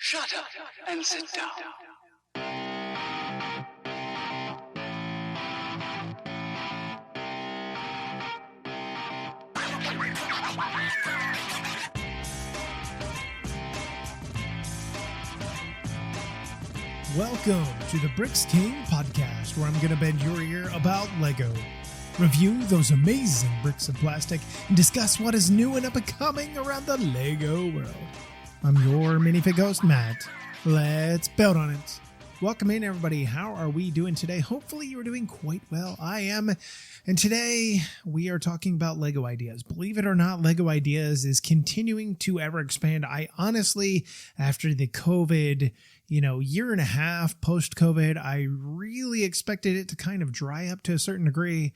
Shut up and sit down. Welcome to the Bricks King podcast, where I'm going to bend your ear about Lego, review those amazing bricks of plastic, and discuss what is new and up-and-coming around the Lego world. I'm your minifig host, Matt. Let's build on it. Welcome in, everybody. How are we doing today? Hopefully you're doing quite well. I am. And today we are talking about Lego ideas. Believe it or not, Lego ideas is continuing to ever expand. I honestly, after the COVID, year and a half post-COVID, I really expected it to kind of dry up to a certain degree.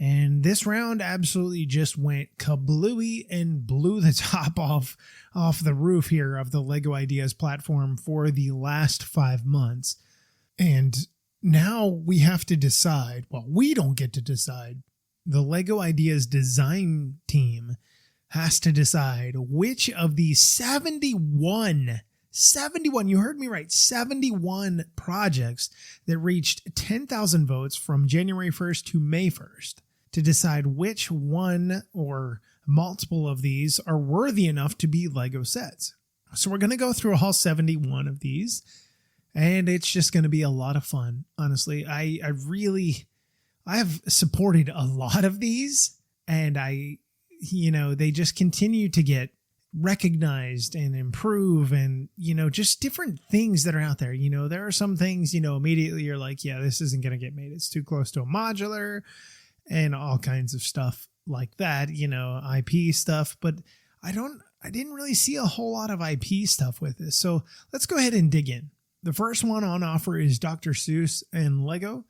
And this round absolutely just went kablooey and blew the top off the roof here of the Lego Ideas platform for the last 5 months. And now we have to decide, well, we don't get to decide. The Lego Ideas design team has to decide which of these 71, you heard me right, 71 projects that reached 10,000 votes from January 1st to May 1st to decide which one or multiple of these are worthy enough to be Lego sets. So we're going to go through all 71 of these, and it's just going to be a lot of fun. Honestly, I have supported a lot of these, and they just continue to get recognized and improve, and just different things that are out there. There are some things immediately you're like, yeah, this isn't going to get made, it's too close to a modular and all kinds of stuff like that, IP stuff, but I didn't really see a whole lot of IP stuff with this. So let's go ahead and dig in. The first one on offer is Dr. Seuss and Lego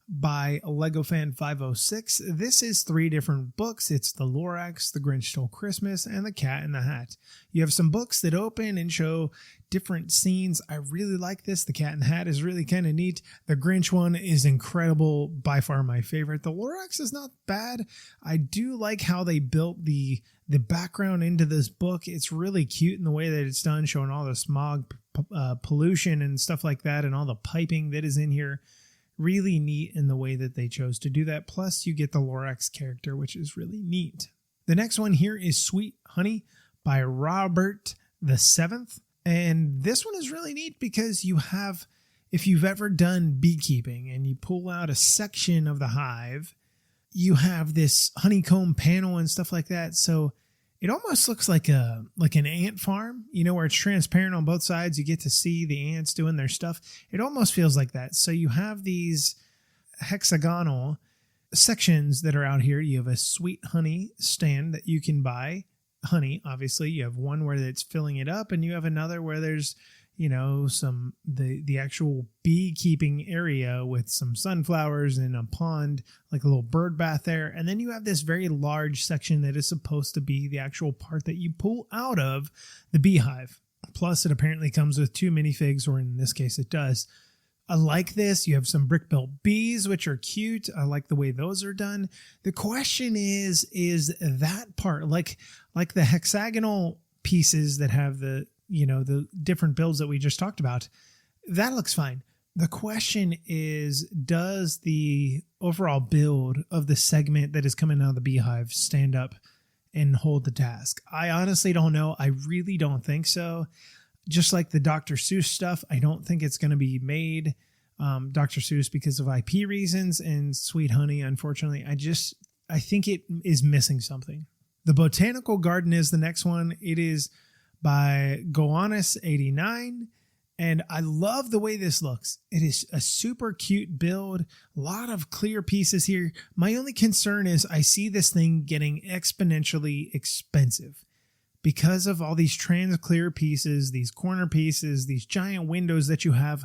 by LegoFan506. This is 3 different books. It's The Lorax, The Grinch Stole Christmas, and The Cat in the Hat. You have some books that open and show different scenes. I really like this. The Cat in the Hat is really kind of neat. The Grinch one is incredible, by far my favorite. The Lorax is not bad. I do like how they built the background into this book. It's really cute in the way that it's done, showing all the smog, pollution and stuff like that, and all the piping that is in here. Really neat in the way that they chose to do that. Plus, you get the Lorax character, which is really neat. The next one here is Sweet Honey by Robert the Seventh. And this one is really neat because you have, if you've ever done beekeeping and you pull out a section of the hive, you have this honeycomb panel and stuff like that. So it almost looks like an ant farm, where it's transparent on both sides. You get to see the ants doing their stuff. It almost feels like that. So you have these hexagonal sections that are out here. You have a Sweet Honey stand that you can buy honey. Obviously, you have one where it's filling it up, and you have another where there's some the actual beekeeping area with some sunflowers and a pond, like a little bird bath there. And then you have this very large section that is supposed to be the actual part that you pull out of the beehive. Plus, it apparently comes with 2 minifigs, or in this case, it does. I like this. You have some brick-built bees, which are cute. I like the way those are done. The question is that part, like the hexagonal pieces that have the different builds that we just talked about, that looks fine. The question is, does the overall build of the segment that is coming out of the beehive stand up and hold the task? I honestly don't know. I really don't think so. Just like the Dr. Seuss stuff, I don't think it's going to be made. Dr. Seuss because of IP reasons, and Sweet Honey, unfortunately, I think it is missing something. The Botanical Garden is the next one. It is by Goanis89, and I love the way this looks. It is a super cute build, a lot of clear pieces here. My only concern is I see this thing getting exponentially expensive because of all these trans clear pieces, these corner pieces, these giant windows that you have.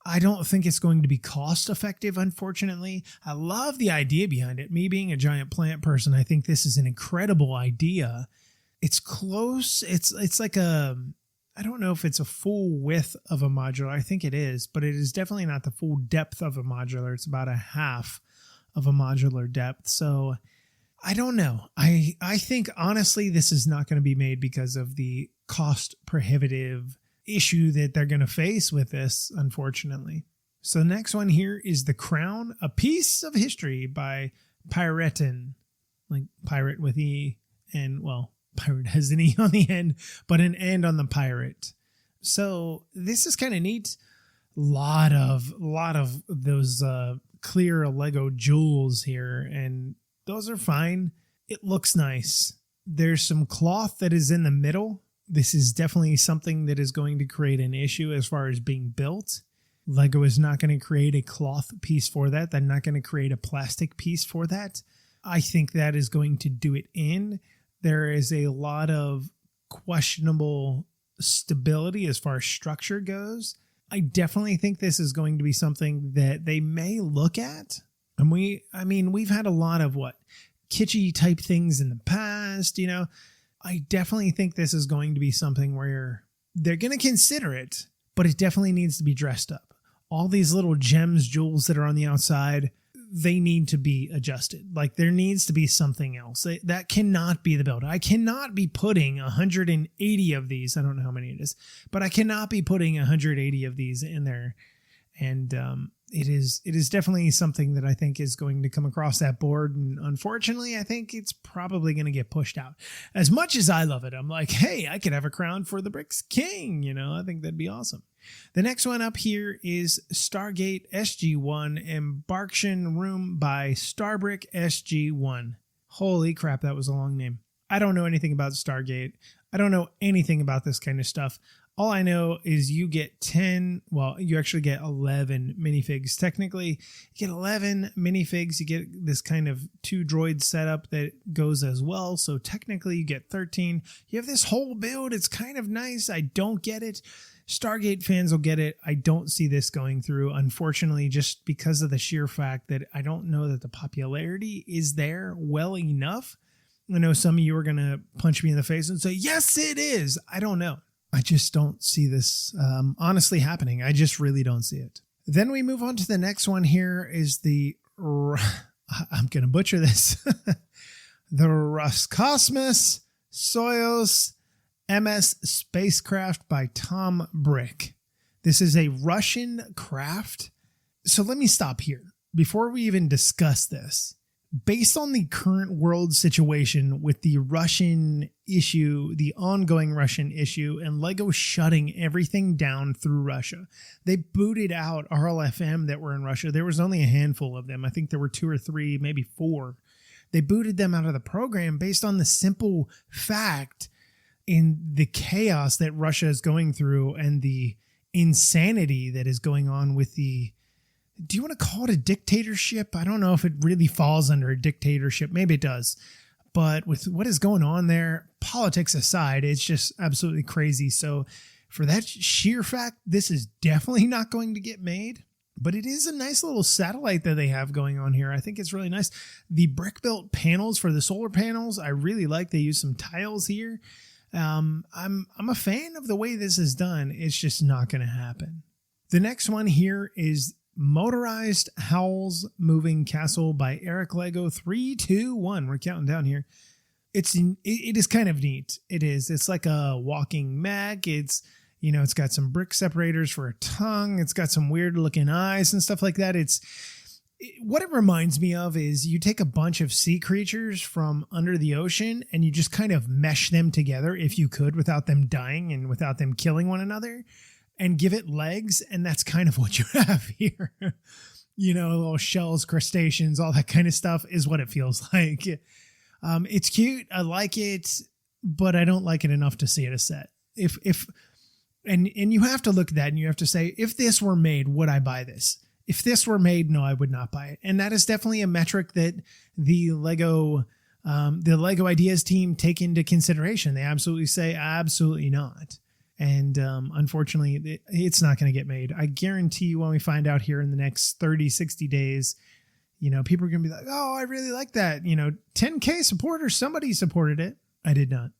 I don't think it's going to be cost effective, unfortunately. I love the idea behind it. Me being a giant plant person, I think this is an incredible idea. It's close. It's like I don't know if it's a full width of a modular. I think it is, but it is definitely not the full depth of a modular. It's about a half of a modular depth. So I don't know. I think honestly, this is not going to be made because of the cost prohibitive issue that they're going to face with this, unfortunately. So the next one here is The Crown, A Piece of History by Piraten, like pirate with E, and well, pirate has an E on the end, but an end on the pirate. So this is kind of neat. Lot of those clear Lego jewels here, and those are fine. It looks nice. There's some cloth that is in the middle. This is definitely something that is going to create an issue as far as being built. Lego is not going to create a cloth piece for that. They're not going to create a plastic piece for that. I think that is going to do it in. There is a lot of questionable stability as far as structure goes. I definitely think this is going to be something that they may look at. And we've had a lot of kitschy type things in the past, I definitely think this is going to be something where they're going to consider it, but it definitely needs to be dressed up. All these little gems, jewels that are on the outside, they need to be adjusted. Like there needs to be something else. That cannot be the build. I cannot be putting 180 of these. I don't know how many it is, but I cannot be putting 180 of these in there. And it is definitely something that I think is going to come across that board. And unfortunately, I think it's probably going to get pushed out. As much as I love it, I'm like, hey, I could have a crown for the Bricks King. I think that'd be awesome. The next one up here is Stargate SG-1 Embarkation Room by Starbrick SG-1. Holy crap, that was a long name. I don't know anything about Stargate. I don't know anything about this kind of stuff. All I know is you get you actually get 11 minifigs. Technically, you get 11 minifigs. You get this kind of 2 droid setup that goes as well. So technically, you get 13. You have this whole build. It's kind of nice. I don't get it. Stargate fans will get it. I don't see this going through, unfortunately, just because of the sheer fact that I don't know that the popularity is there well enough. I know some of you are going to punch me in the face and say, yes, it is. I don't know. I just don't see this honestly happening. I just really don't see it. Then we move on to the next one here is I'm going to butcher this. The Roscosmos Soyuz MS spacecraft by Tom Brick. This is a Russian craft. So let me stop here. Before we even discuss this, based on the current world situation with the Russian issue, the ongoing Russian issue, and Lego shutting everything down through Russia, they booted out RLFM that were in Russia. There was only a handful of them. I think there were 2 or 3, maybe 4. They booted them out of the program based on the simple fact in the chaos that Russia is going through and the insanity that is going on with do you want to call it a dictatorship? I don't know if it really falls under a dictatorship. Maybe it does. But with what is going on there, politics aside, it's just absolutely crazy. So for that sheer fact, this is definitely not going to get made. But it is a nice little satellite that they have going on here. I think it's really nice. The brick-built panels for the solar panels, I really like. They use some tiles here. I'm a fan of the way this is done. It's just not going to happen. The next one here is Motorized Howl's Moving Castle by Eric Lego 321. We're counting down here. It is kind of neat. It is. It's like a walking mech. It's got some brick separators for a tongue. It's got some weird looking eyes and stuff like that. What it reminds me of is you take a bunch of sea creatures from under the ocean and you just kind of mesh them together if you could without them dying and without them killing one another and give it legs. And that's kind of what you have here. Little shells, crustaceans, all that kind of stuff is what it feels like. It's cute. I like it, but I don't like it enough to see it as set. And you have to look at that and you have to say, if this were made, would I buy this? If this were made, no, I would not buy it. And that is definitely a metric that the Lego Ideas team take into consideration. They absolutely say, absolutely not. And unfortunately, it's not going to get made. I guarantee you when we find out here in the next 30, 60 days, people are going to be like, oh, I really like that. 10K supporters, somebody supported it. I did not.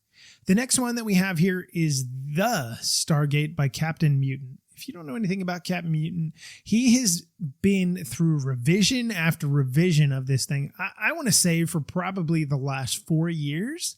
The next one that we have here is The Stargate by Captain Mutant. If you don't know anything about Captain Mutant, he has been through revision after revision of this thing. I want to say for probably the last 4 years,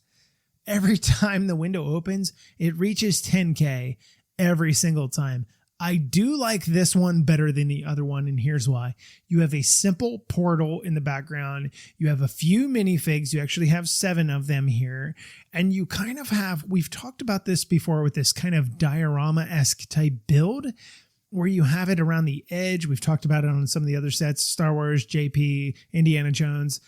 every time the window opens, it reaches 10K. every single time. I do like this one better than the other one, and here's why. You have a simple portal in the background. You have a few minifigs. You actually have 7 of them here. And you kind of have, we've talked about this before with this kind of diorama-esque type build where you have it around the edge. We've talked about it on some of the other sets, Star Wars, JP, Indiana Jones,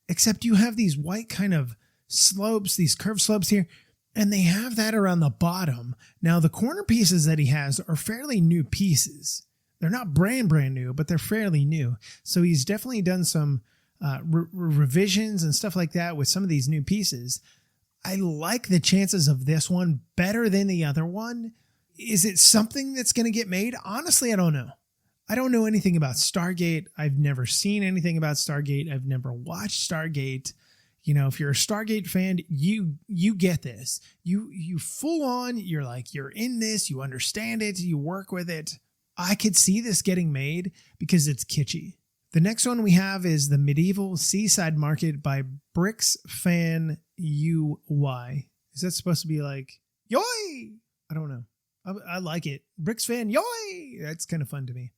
except you have these white kind of slopes, these curved slopes here. And they have that around the bottom. Now, the corner pieces that he has are fairly new pieces. They're not brand new, but they're fairly new. So he's definitely done some revisions and stuff like that with some of these new pieces. I like the chances of this one better than the other one. Is it something that's going to get made? Honestly, I don't know. I don't know anything about Stargate. I've never seen anything about Stargate. I've never watched Stargate. You know, if you're a Stargate fan, you get this. You full on, you're like, you're in this, you understand it, you work with it. I could see this getting made because it's kitschy. The next one we have is the Medieval Seaside Market by Bricks Fan UY. Is that supposed to be like, yoy? I don't know. I like it. Bricks Fan, yoy! That's kind of fun to me.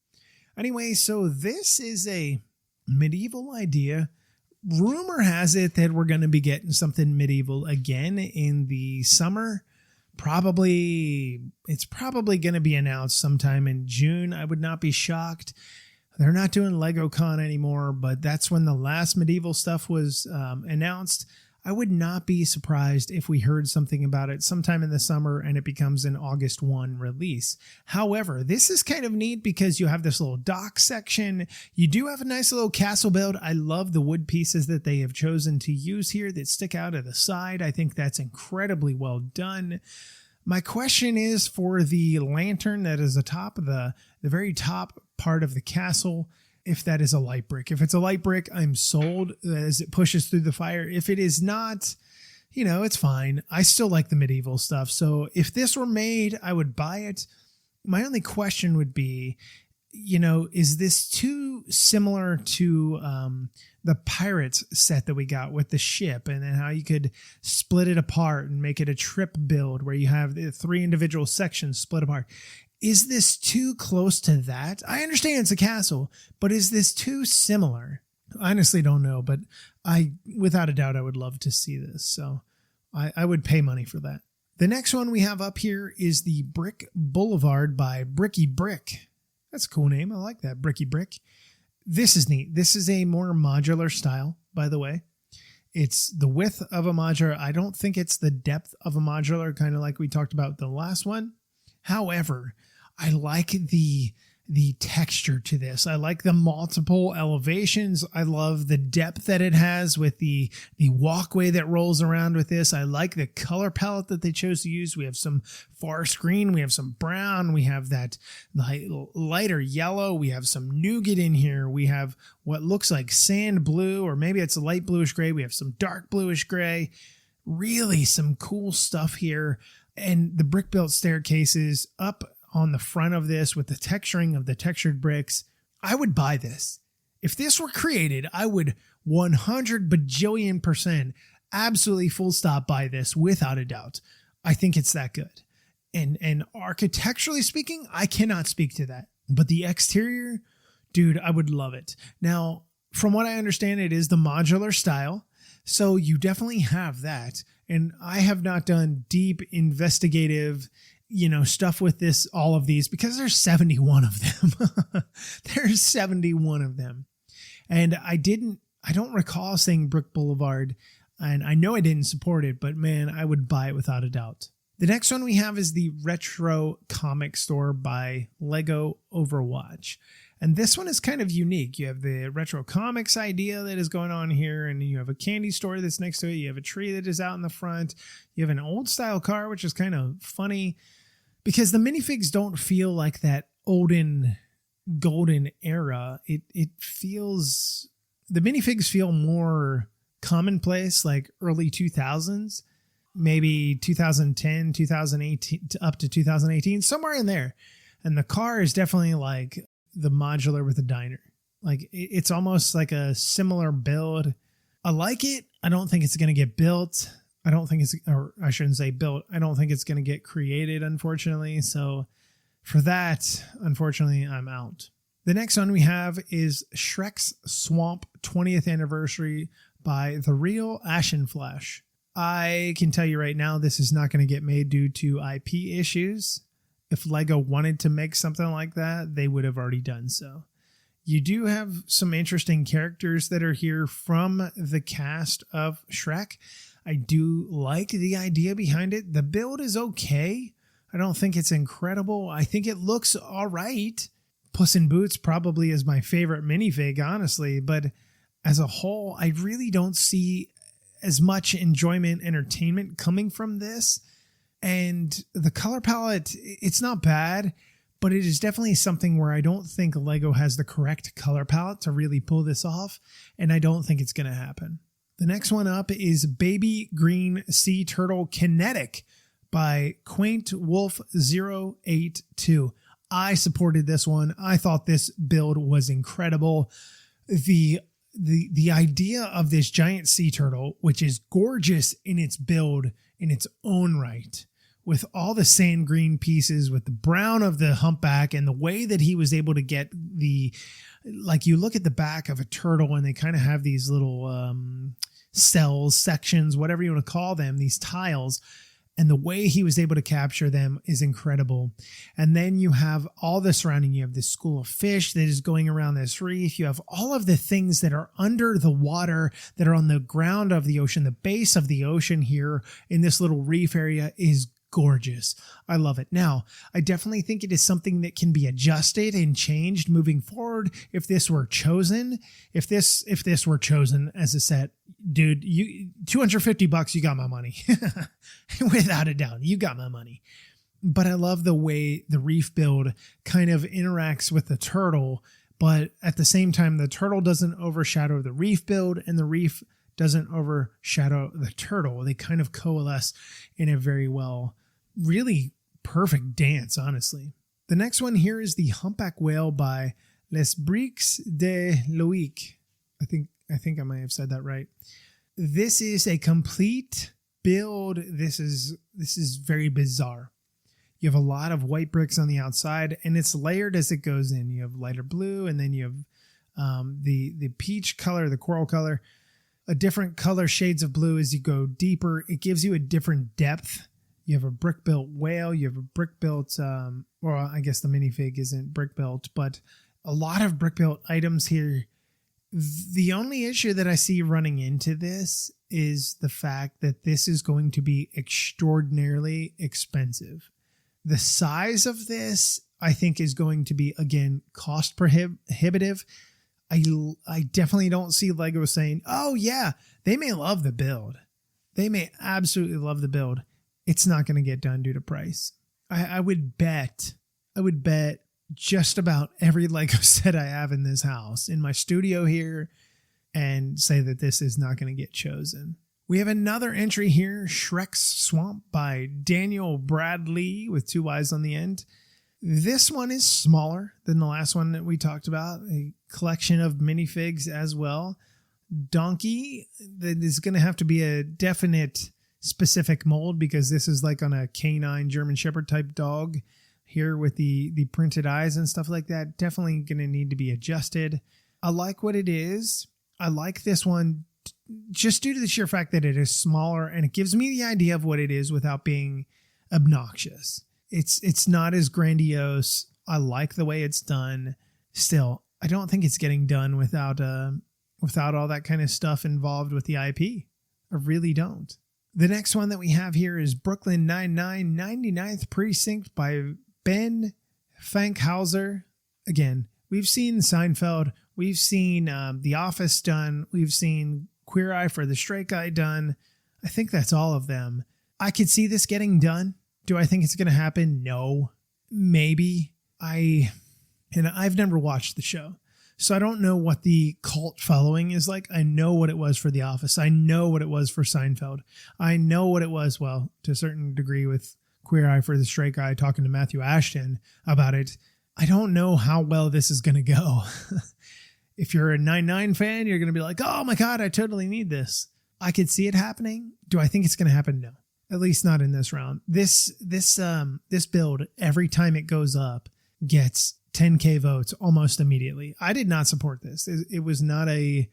Anyway, so this is a medieval idea. Rumor has it that we're going to be getting something medieval again in the summer. It's probably going to be announced sometime in June. I would not be shocked. They're not doing LegoCon anymore, but that's when the last medieval stuff was announced. I would not be surprised if we heard something about it sometime in the summer and it becomes an August 1 release. However, this is kind of neat because you have this little dock section. You do have a nice little castle build. I love the wood pieces that they have chosen to use here that stick out of the side. I think that's incredibly well done. My question is for the lantern that is atop the very top part of the castle, if that is a light brick. If it's a light brick, I'm sold as it pushes through the fire. If it is not, you know, it's fine. I still like the medieval stuff. So if this were made, I would buy it. My only question would be, you know, is this too similar to the Pirates set that we got with the ship and then how you could split it apart and make it a trip build where you have the 3 individual sections split apart? Is this too close to that? I understand it's a castle, but is this too similar? I honestly don't know, but without a doubt, I would love to see this. So I would pay money for that. The next one we have up here is the Brick Boulevard by Bricky Brick. That's a cool name. I like that, Bricky Brick. This is neat. This is a more modular style, by the way. It's the width of a modular. I don't think it's the depth of a modular, kind of like we talked about the last one. However, I like the texture to this. I like the multiple elevations. I love the depth that it has with the walkway that rolls around with this. I like the color palette that they chose to use. We have some forest green. We have some brown. We have that lighter yellow. We have some nougat in here. We have what looks like sand blue, or maybe it's a light bluish gray. We have some dark bluish gray. Really some cool stuff here. And the brick built staircases up on the front of this with the texturing of the textured bricks. I would buy this. If this were created, I would 100 bajillion% absolutely full stop buy this without a doubt. I think it's that good. And architecturally speaking, I cannot speak to that. But the exterior, dude, I would love it. Now, from what I understand, it is the modular style. So you definitely have that. And I have not done deep investigative, stuff with all of these, because there's 71 of them. There's 71 of them. And I don't recall saying Brick Boulevard, and I know I didn't support it, but man, I would buy it without a doubt. The next one we have is the Retro Comic Store by Lego Overwatch. And this one is kind of unique. You have the retro comics idea that is going on here, and you have a candy store that's next to it. You have a tree that is out in the front. You have an old style car, which is kind of funny because the minifigs don't feel like that olden golden era. The minifigs feel more commonplace, like early 2000s, maybe 2010, 2018, up to 2018, somewhere in there. And the car is definitely like the modular with a diner. Like it's almost like a similar build. I like it. I don't think it's going to get built. I don't think it's, or I shouldn't say built. I don't think it's going to get created, unfortunately. So for that, unfortunately, I'm out. The next one we have is Shrek's Swamp 20th Anniversary by The Real Ashen Flesh. I can tell you right now, this is not going to get made due to IP issues. If Lego wanted to make something like that, they would have already done so. You do have some interesting characters that are here from the cast of Shrek. I do like the idea behind it. The build is okay. I don't think it's incredible. I think it looks all right. Puss in Boots probably is my favorite minifig, honestly. But as a whole, I really don't see as much enjoyment, entertainment coming from this. And the color palette, it's not bad, but it is definitely something where I don't think Lego has the correct color palette to really pull this off, and I don't think it's going to happen. The next one up is Baby Green Sea Turtle Kinetic by Quaint Wolf 082. I supported this one. I thought this build was incredible. The idea of this giant sea turtle, which is gorgeous in its build in its own right, with all the sand green pieces, with the brown of the humpback, and the way that he was able to get like you look at the back of a turtle and they kind of have these little cells, sections, whatever you want to call them, these tiles. And the way he was able to capture them is incredible. And then you have all the surrounding. You have this school of fish that is going around this reef. You have all of the things that are under the water, that are on the ground of the ocean. The base of the ocean here in this little reef area is gorgeous. I love it. Now, I definitely think it is something that can be adjusted and changed moving forward if this were chosen. If this were chosen as a set, dude, you $250, you got my money. Without a doubt, you got my money. But I love the way the reef build kind of interacts with the turtle, but at the same time, the turtle doesn't overshadow the reef build, and the reef doesn't overshadow the turtle. They kind of coalesce in a very really perfect dance, honestly. The next one here is the Humpback Whale by Les Briques de Loic. I think I might have said that right. This is a complete build. This is very bizarre. You have a lot of white bricks on the outside, and it's layered as it goes in. You have lighter blue, and then you have the peach color, the coral color, a different color shades of blue as you go deeper. It gives you a different depth. You have a brick-built whale. You have a brick-built, well, I guess the minifig isn't brick-built, but a lot of brick-built items here. The only issue that I see running into this is the fact that this is going to be extraordinarily expensive. The size of this, I think, is going to be, again, cost prohibitive. I definitely don't see Lego saying, oh yeah, they may love the build. They may absolutely love the build. It's not going to get done due to price. I would bet just about every Lego set I have in this house, in my studio here, and say that this is not going to get chosen. We have another entry here, Shrek's Swamp by Daniel Bradley with 2 Y's on the end. This one is smaller than the last one that we talked about, a collection of minifigs as well. Donkey, that is going to have to be a definite specific mold because this is like on a canine German Shepherd type dog here with the printed eyes and stuff like that. Definitely going to need to be adjusted. I like what it is. I like this one just due to the sheer fact that it is smaller and it gives me the idea of what it is without being obnoxious. It's not as grandiose. I like the way it's done. Still, I don't think it's getting done without all that kind of stuff involved with the IP. I really don't. The next one that we have here is Brooklyn Nine-Nine 99th Precinct by Ben Fankhauser. Again, we've seen Seinfeld. We've seen The Office done. We've seen Queer Eye for the Straight Guy done. I think that's all of them. I could see this getting done. Do I think it's going to happen? No. Maybe. I've never watched the show, so I don't know what the cult following is like. I know what it was for The Office. I know what it was for Seinfeld. I know what it was, well, to a certain degree with Queer Eye for the Straight Guy talking to Matthew Ashton about it. I don't know how well this is going to go. If you're a 9-9 fan, you're going to be like, oh my God, I totally need this. I could see it happening. Do I think it's going to happen? No, at least not in this round. This build, every time it goes up, gets 10K votes almost immediately. I did not support this. It was not a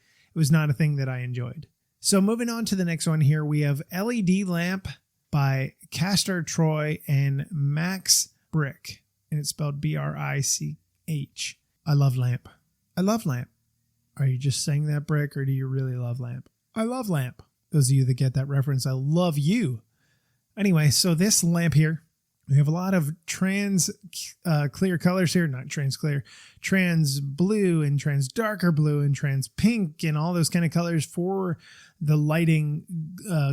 thing that I enjoyed. So moving on to the next one here, we have LED Lamp by Castor Troy and Max Brick, and it's spelled B-R-I-C-H. I love Lamp. I love Lamp. Are you just saying that, Brick, or do you really love Lamp? I love Lamp. Those of you that get that reference, I love you. Anyway, so this lamp here, we have a lot of trans clear colors here, not trans clear, trans blue and trans darker blue and trans pink and all those kind of colors for the lighting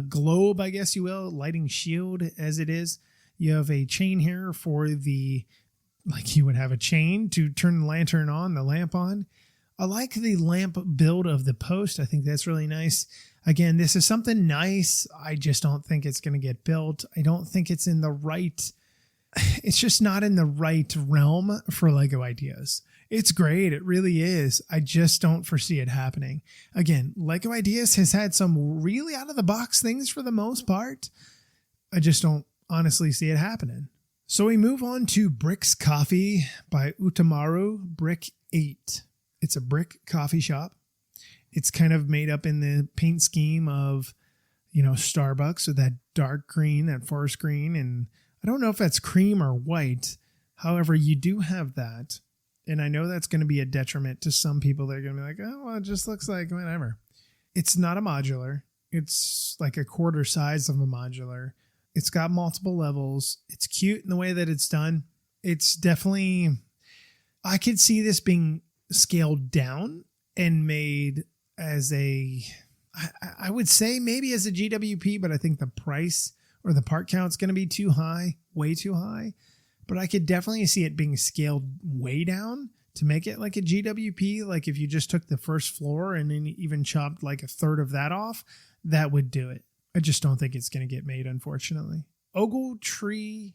globe, I guess you will, lighting shield as it is. You have a chain here for like you would have a chain to turn the lantern on, the lamp on. I like the lamp build of the post. I think that's really nice. Again, this is something nice. I just don't think it's going to get built. I don't think it's it's just not in the right realm for Lego Ideas. It's great. It really is. I just don't foresee it happening. Again, Lego Ideas has had some really out of the box things for the most part. I just don't honestly see it happening. So we move on to Brick's Coffee by Utamaru Brick 8. It's a brick coffee shop. It's kind of made up in the paint scheme of, Starbucks with that dark green, that forest green. And I don't know if that's cream or white. However, you do have that. And I know that's going to be a detriment to some people. They're going to be like, oh, well, it just looks like whatever. It's not a modular. It's like a quarter size of a modular. It's got multiple levels. It's cute in the way that it's done. It's definitely, I could see this being scaled down and made as I would say maybe as a GWP, but I think the price or the part count's going to be too high, way too high. But I could definitely see it being scaled way down to make it like a GWP. Like if you just took the first floor and then even chopped like a third of that off, that would do it. I just don't think it's going to get made, unfortunately. Ogle Creek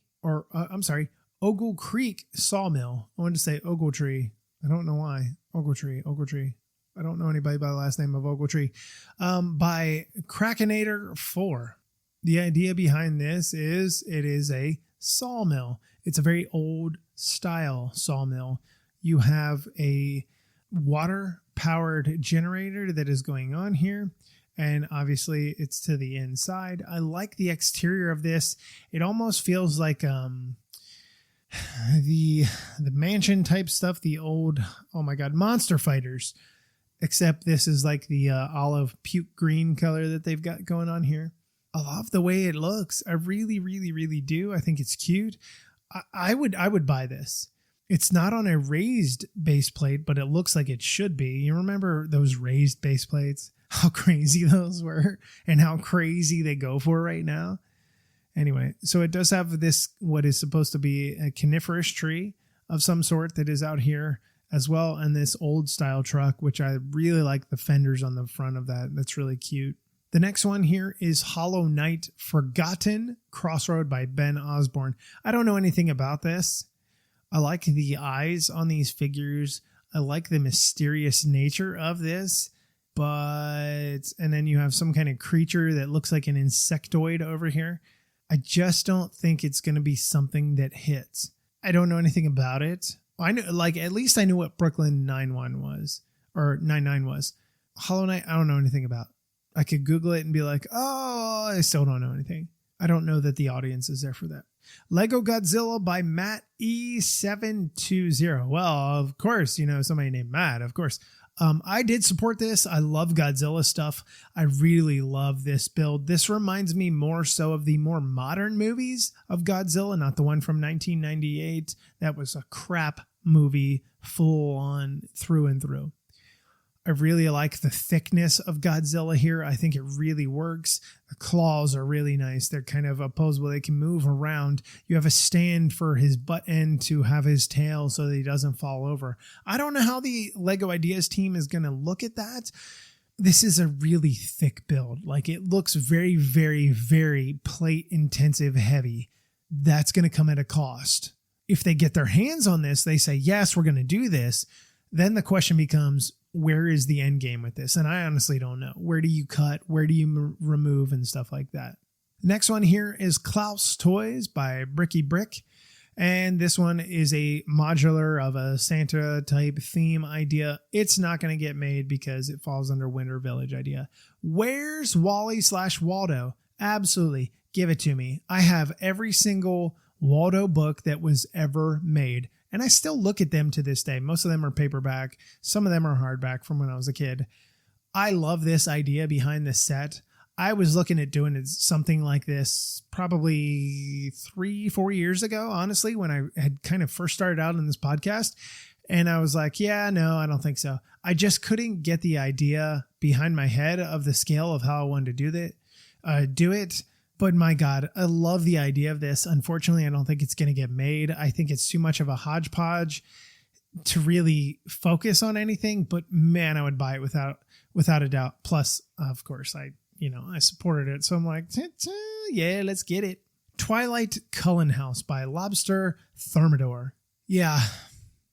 Sawmill. I wanted to say Ogletree. I don't know why. Ogletree. I don't know anybody by the last name of Ogletree. By Krakinator 4. The idea behind this is it is a sawmill. It's a very old style sawmill. You have a water-powered generator that is going on here. And obviously it's to the inside. I like the exterior of this. It almost feels like the mansion type stuff, the old, oh my God, Monster Fighters. Except this is like the olive puke green color that they've got going on here. I love the way it looks. I really, really, really do. I think it's cute. I would buy this. It's not on a raised base plate, but it looks like it should be. You remember those raised base plates? How crazy those were and how crazy they go for right now. Anyway, so it does have this, what is supposed to be a coniferous tree of some sort that is out here as well. And this old style truck, which I really like the fenders on the front of that. That's really cute. The next one here is Hollow Knight Forgotten Crossroad by Ben Osborne. I don't know anything about this. I like the eyes on these figures. I like the mysterious nature of this. And then you have some kind of creature that looks like an insectoid over here. I just don't think it's going to be something that hits. I don't know anything about it. I know, at least I knew what Brooklyn 9-1 was, or 9-9 was. Hollow Knight, I don't know anything about. I could Google it and be like, oh, I still don't know anything. I don't know that the audience is there for that. Lego Godzilla by Matt E720. Well, of course, somebody named Matt, of course. I did support this. I love Godzilla stuff. I really love this build. This reminds me more so of the more modern movies of Godzilla, not the one from 1998. That was a crap movie, full on through and through. I really like the thickness of Godzilla here. I think it really works. The claws are really nice. They're kind of opposable. They can move around. You have a stand for his butt end to have his tail so that he doesn't fall over. I don't know how the Lego Ideas team is going to look at that. This is a really thick build. It looks very, very, very plate intensive heavy. That's going to come at a cost. If they get their hands on this, they say, yes, we're going to do this. Then the question becomes, where is the end game with this? And I honestly don't know. Where do you cut? Where do you remove and stuff like that? Next one here is Klaus Toys by Bricky Brick. And this one is a modular of a Santa type theme idea. It's not going to get made because it falls under Winter Village idea. Where's Wally/Waldo? Absolutely. Give it to me. I have every single Waldo book that was ever made. And I still look at them to this day. Most of them are paperback. Some of them are hardback from when I was a kid. I love this idea behind this set. I was looking at doing something like this probably 3-4 years ago, honestly, when I had kind of first started out in this podcast. And I was like, yeah, no, I don't think so. I just couldn't get the idea behind my head of the scale of how I wanted to do it. But my God, I love the idea of this. Unfortunately, I don't think it's going to get made. I think it's too much of a hodgepodge to really focus on anything. But man, I would buy it without a doubt. Plus, of course, I supported it. So I'm like, yeah, let's get it. Twilight Cullen House by Lobster Thermidor. Yeah.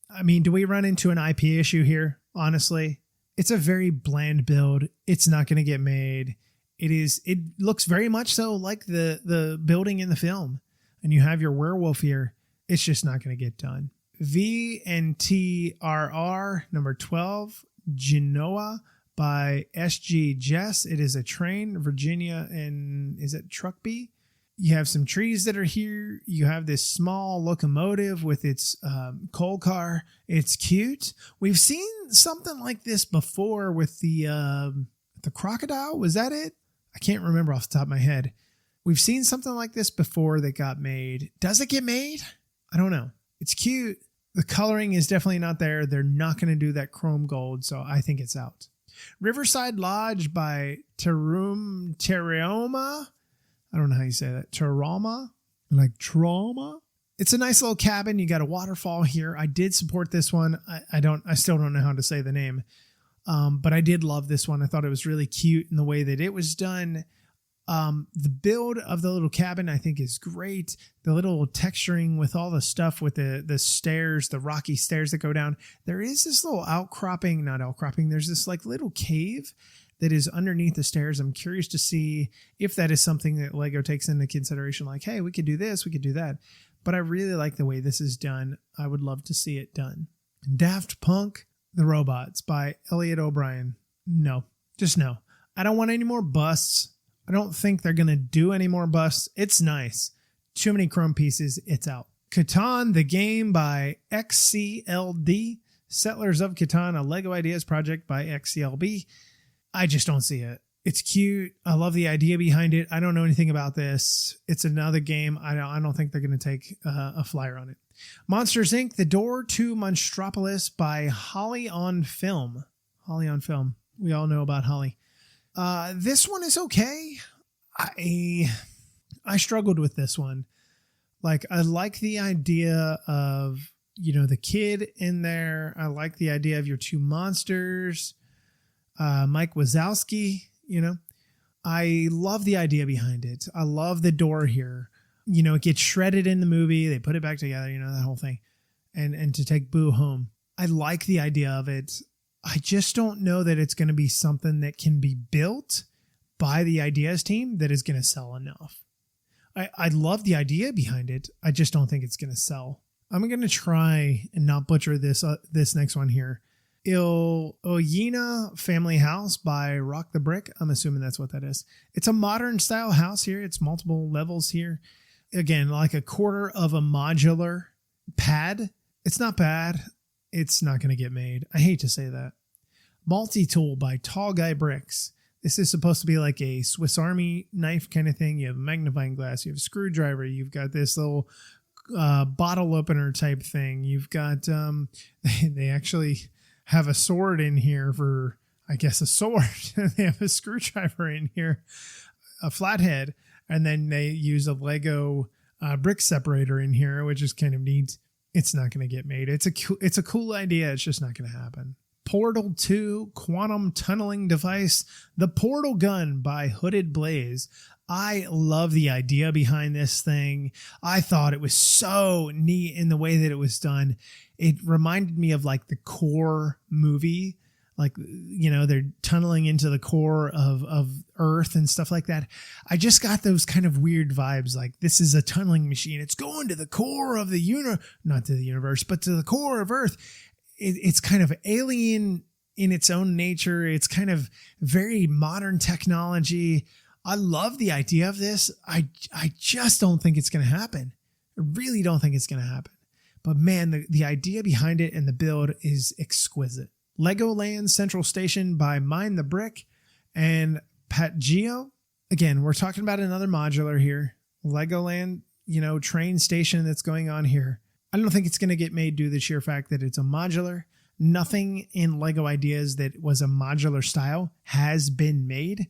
I mean, do we run into an IP issue here? Honestly, it's a very bland build. It's not going to get made. It looks very much so like the building in the film. And you have your werewolf here. It's just not going to get done. VNTRR number 12, Genoa by S.G. Jess. It is a train, Virginia, and is it Truckby? You have some trees that are here. You have this small locomotive with its coal car. It's cute. We've seen something like this before with the crocodile. Was that it? I can't remember off the top of my head. We've seen something like this before that got made. Does it get made? I don't know. It's cute. The coloring is definitely not there. They're not going to do that chrome gold, so I think it's out. Riverside Lodge by Teroma. I don't know how you say that. Teroma? Like trauma? It's a nice little cabin. You got a waterfall here. I did support this one. I still don't know how to say the name. But I did love this one. I thought it was really cute in the way that it was done. The build of the little cabin, I think, is great. The little texturing with all the stuff with the stairs, the rocky stairs that go down. There is this little there's this like little cave that is underneath the stairs. I'm curious to see if that is something that Lego takes into consideration. Like, hey, we could do this, we could do that. But I really like the way this is done. I would love to see it done. Daft Punk, The Robots by Elliot O'Brien. No, just no. I don't want any more busts. I don't think they're going to do any more busts. It's nice. Too many chrome pieces. It's out. Catan, the game by XCLD. Settlers of Catan, a Lego Ideas project by XCLB. I just don't see it. It's cute. I love the idea behind it. I don't know anything about this. It's another game. I don't think they're going to take a flyer on it. Monsters, Inc. The Door to Monstropolis by Holly on Film. Holly on Film. We all know about Holly. This one is okay. I struggled with this one. Like, I like the idea of, the kid in there. I like the idea of your two monsters. Mike Wazowski, I love the idea behind it. I love the door here. It gets shredded in the movie. They put it back together, that whole thing. And to take Boo home. I like the idea of it. I just don't know that it's going to be something that can be built by the ideas team that is going to sell enough. I love the idea behind it. I just don't think it's going to sell. I'm going to try and not butcher this next one here. Oyina Family House by Rock the Brick. I'm assuming that's what that is. It's a modern style house here. It's multiple levels here. Again, like a quarter of a modular pad. It's not bad. It's not going to get made. I hate to say that. Multi-Tool by Tall Guy Bricks. This is supposed to be like a Swiss Army knife kind of thing. You have a magnifying glass. You have a screwdriver. You've got this little bottle opener type thing. You've got, they actually have a sword in here for, I guess, a sword. They have a screwdriver in here, a flathead, and then they use a Lego brick separator in here, which is kind of neat. It's not going to get made. It's a cool idea. It's just not going to happen. Portal 2 Quantum Tunneling Device, The Portal Gun by Hooded Blaze. I love the idea behind this thing. I thought it was so neat in the way that it was done. It reminded me of like the Core movie. like, they're tunneling into the core of Earth and stuff like that. I just got those kind of weird vibes. Like, this is a tunneling machine. It's going to the core of the not to the universe, but to the core of Earth. It's kind of alien in its own nature. It's kind of very modern technology. I love the idea of this. I just don't think it's going to happen. I really don't think it's going to happen. But man, the idea behind it and the build is exquisite. Legoland Central Station by Mind the Brick and Pat Geo. Again, we're talking about another modular here. Legoland, train station that's going on here. I don't think it's going to get made due to the sheer fact that it's a modular. Nothing in Lego Ideas that was a modular style has been made.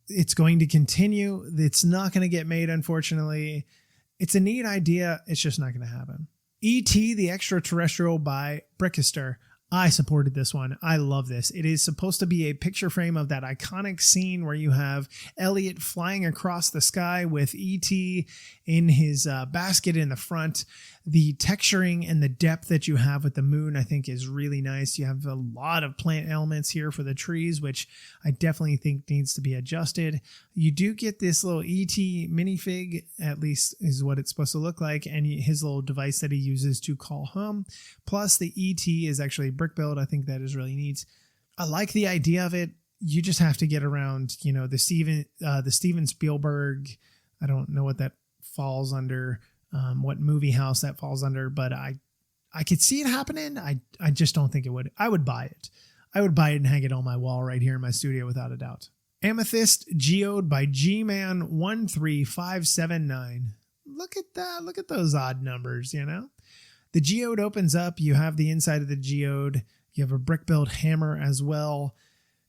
It's going to continue. It's not going to get made, unfortunately. It's a neat idea. It's just not going to happen. E.T. the Extraterrestrial by Brickester. I supported this one. I love this. It is supposed to be a picture frame of that iconic scene where you have Elliot flying across the sky with E.T. in his basket in the front. The texturing and the depth that you have with the moon, I think, is really nice. You have a lot of plant elements here for the trees, which I definitely think needs to be adjusted. You do get this little E.T. minifig, at least is what it's supposed to look like, and his little device that he uses to call home. Plus, the E.T. is actually brick build. I think that is really neat. I like the idea of it. You just have to get around, the Steven Spielberg. I don't know what that falls under. What movie house that falls under, but I could see it happening. I just don't think it would. I would buy it. I would buy it and hang it on my wall right here in my studio without a doubt. Amethyst Geode by G-Man 13579. Look at that. Look at those odd numbers, The geode opens up. You have the inside of the geode. You have a brick build hammer as well.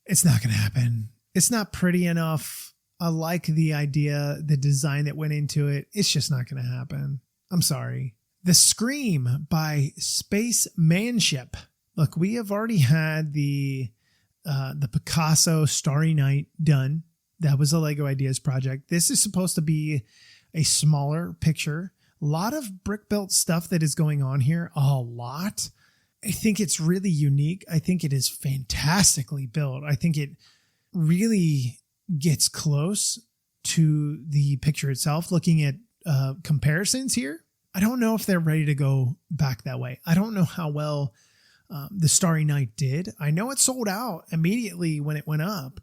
It's not going to happen. It's not pretty enough. I like the idea, the design that went into it. It's just not going to happen. I'm sorry. The Scream by Space Manship. Look, we have already had the Picasso Starry Night done. That was a Lego Ideas project. This is supposed to be a smaller picture. A lot of brick built stuff that is going on here. A lot. I think it's really unique. I think it is fantastically built. I think it really gets close to the picture itself. Looking at comparisons here, I don't know if they're ready to go back that way. I don't know how well the Starry Night did. I know it sold out immediately when it went up,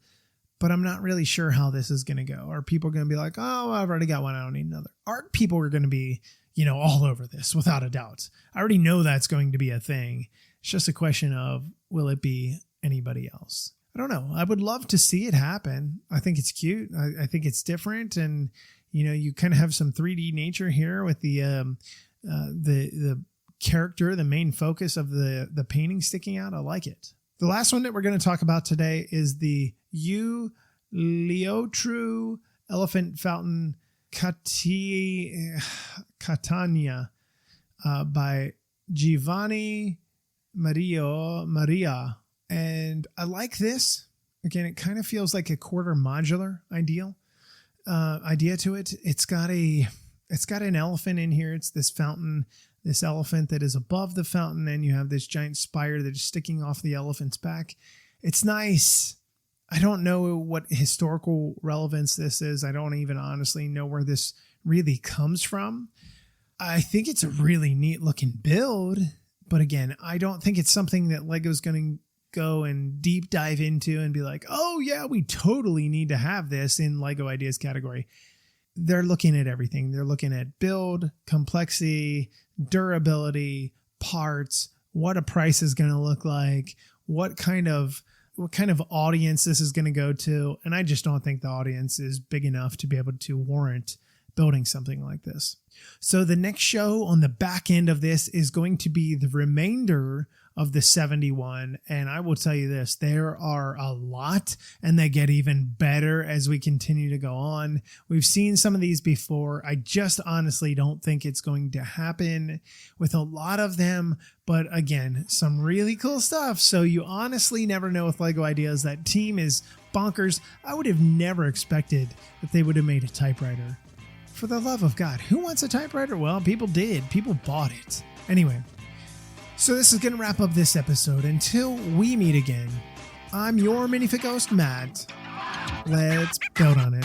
but I'm not really sure how this is going to go. Are people going to be like, oh, I've already got one, I don't need another? Art people are going to be, all over this without a doubt. I already know that's going to be a thing. It's just a question of, will it be anybody else? I don't know. I would love to see it happen. I think it's cute. I think it's different. And, you kind of have some 3D nature here with the character, the main focus of the painting sticking out. I like it. The last one that we're going to talk about today is the Liotru Elephant Fountain Catania by Giovanni Maria. And I like this. Again, it kind of feels like a quarter modular idea to it. It's got an elephant in here. It's this fountain, this elephant that is above the fountain, and you have this giant spire that is sticking off the elephant's back. It's nice. I don't know what historical relevance this is. I don't even honestly know where this really comes from. I think it's a really neat looking build, but again, I don't think it's something that Lego's going to go and deep dive into and be like, oh yeah, we totally need to have this in Lego Ideas category. They're looking at everything. They're looking at build, complexity, durability, parts, what a price is going to look like, what kind of audience this is going to go to. And I just don't think the audience is big enough to be able to warrant building something like this. So the next show on the back end of this is going to be the remainder of the 71. And I will tell you this, there are a lot, and they get even better as we continue to go on. We've seen some of these before. I just honestly don't think it's going to happen with a lot of them. But again, some really cool stuff. So you honestly never know with Lego Ideas. That team is bonkers. I would have never expected that they would have made a typewriter. For the love of God, who wants a typewriter? Well, people did. People bought it. Anyway, so this is going to wrap up this episode. Until we meet again, I'm your minifig host, Matt. Let's build on it.